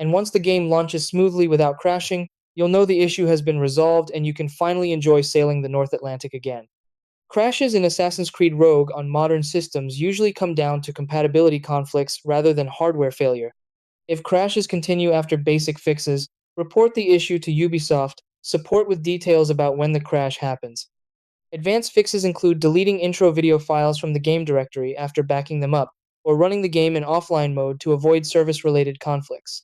and once the game launches smoothly without crashing, you'll know the issue has been resolved and you can finally enjoy sailing the North Atlantic again. Crashes in Assassin's Creed Rogue on modern systems usually come down to compatibility conflicts rather than hardware failure. If crashes continue after basic fixes, report the issue to Ubisoft support with details about when the crash happens. Advanced fixes include deleting intro video files from the game directory after backing them up, or running the game in offline mode to avoid service-related conflicts.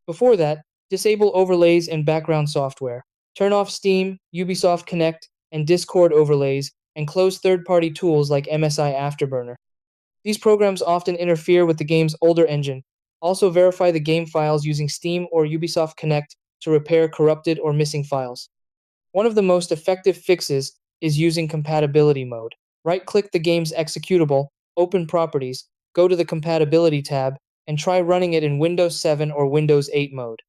Before that, disable overlays and background software. Turn off Steam, Ubisoft Connect, and Discord overlays, and close third-party tools like MSI Afterburner. These programs often interfere with the game's older engine. Also verify the game files using Steam or Ubisoft Connect to repair corrupted or missing files. One of the most effective fixes is using compatibility mode. Right-click the game's executable, open Properties, go to the Compatibility tab, and try running it in Windows 7 or Windows 8 mode.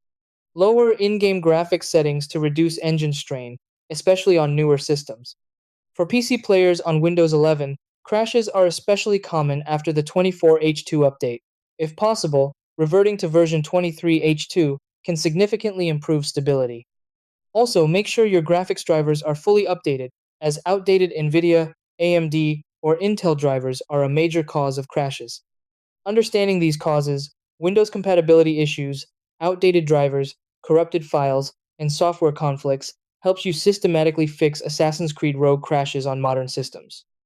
Lower in-game graphics settings to reduce engine strain, especially on newer systems. For PC players on Windows 11, crashes are especially common after the 24H2 update. If possible, reverting to version 23H2 can significantly improve stability. Also, make sure your graphics drivers are fully updated, as outdated NVIDIA, AMD, or Intel drivers are a major cause of crashes. Understanding these causes, Windows compatibility issues, outdated drivers, corrupted files, and software conflicts helps you systematically fix Assassin's Creed Rogue crashes on modern systems.